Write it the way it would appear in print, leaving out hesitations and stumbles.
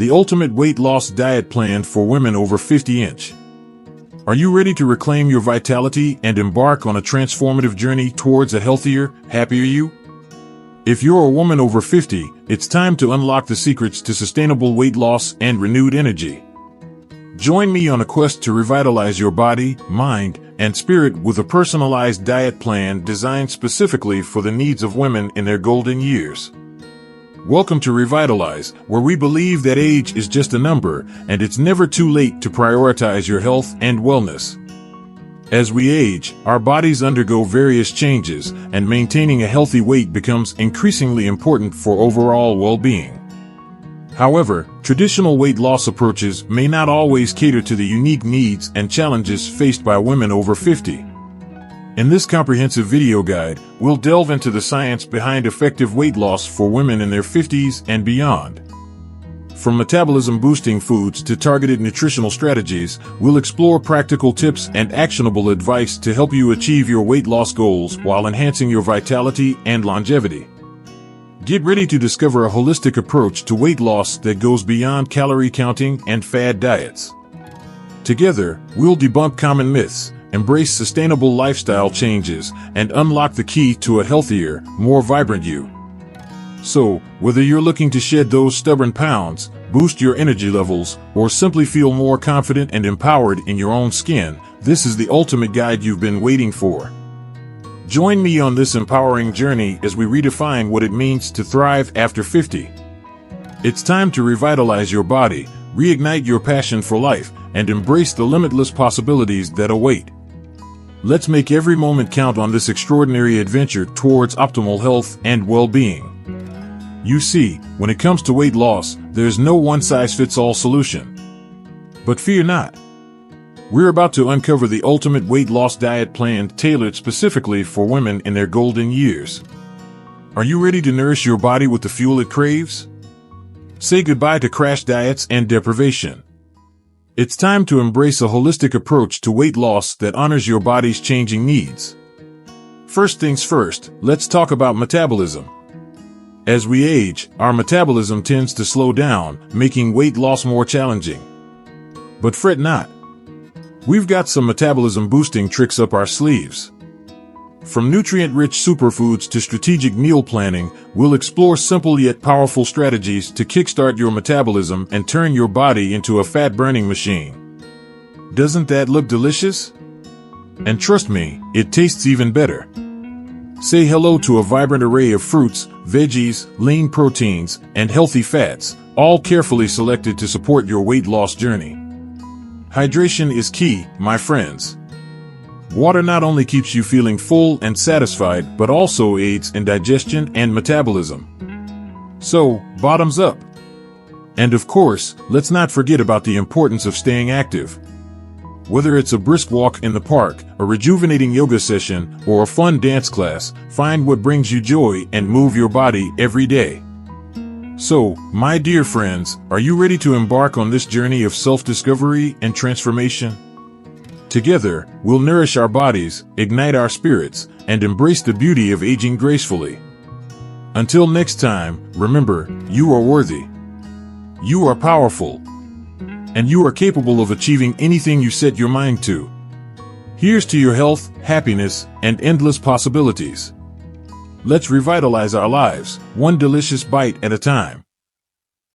the ultimate weight loss diet plan for women over 50-inch. Are you ready to reclaim your vitality and embark on a transformative journey towards a healthier, happier you? If you're a woman over 50, it's time to unlock the secrets to sustainable weight loss and renewed energy. Join me on a quest to revitalize your body, mind, and spirit with a personalized diet plan designed specifically for the needs of women in their golden years. Welcome to Revitalize, where we believe that age is just a number, and it's never too late to prioritize your health and wellness. As we age, our bodies undergo various changes, and maintaining a healthy weight becomes increasingly important for overall well-being. However, traditional weight loss approaches may not always cater to the unique needs and challenges faced by women over 50. In this comprehensive video guide, we'll delve into the science behind effective weight loss for women in their 50s and beyond. From metabolism-boosting foods to targeted nutritional strategies, we'll explore practical tips and actionable advice to help you achieve your weight loss goals while enhancing your vitality and longevity. Get ready to discover a holistic approach to weight loss that goes beyond calorie counting and fad diets. Together, we'll debunk common myths, embrace sustainable lifestyle changes, and unlock the key to a healthier, more vibrant you. So, whether you're looking to shed those stubborn pounds, boost your energy levels, or simply feel more confident and empowered in your own skin, this is the ultimate guide you've been waiting for. Join me on this empowering journey as we redefine what it means to thrive after 50. It's time to revitalize your body, reignite your passion for life, and embrace the limitless possibilities that await. Let's make every moment count on this extraordinary adventure towards optimal health and well-being. You see, when it comes to weight loss, there's no one-size-fits-all solution. But fear not. We're about to uncover the ultimate weight loss diet plan tailored specifically for women in their golden years. Are you ready to nourish your body with the fuel it craves? Say goodbye to crash diets and deprivation. It's time to embrace a holistic approach to weight loss that honors your body's changing needs. First things first, let's talk about metabolism. As we age, our metabolism tends to slow down, making weight loss more challenging. But fret not. We've got some metabolism-boosting tricks up our sleeves. From nutrient-rich superfoods to strategic meal planning, we'll explore simple yet powerful strategies to kickstart your metabolism and turn your body into a fat-burning machine. Doesn't that look delicious? And trust me, it tastes even better. Say hello to a vibrant array of fruits, veggies, lean proteins, and healthy fats, all carefully selected to support your weight loss journey. Hydration is key, my friends. Water not only keeps you feeling full and satisfied, but also aids in digestion and metabolism. So, bottoms up. And of course, let's not forget about the importance of staying active. Whether it's a brisk walk in the park, a rejuvenating yoga session, or a fun dance class, find what brings you joy and move your body every day. So, my dear friends, are you ready to embark on this journey of self-discovery and transformation? Together, we'll nourish our bodies, ignite our spirits, and embrace the beauty of aging gracefully. Until next time, remember, you are worthy. You are powerful. And you are capable of achieving anything you set your mind to. Here's to your health, happiness, and endless possibilities. Let's revitalize our lives, one delicious bite at a time.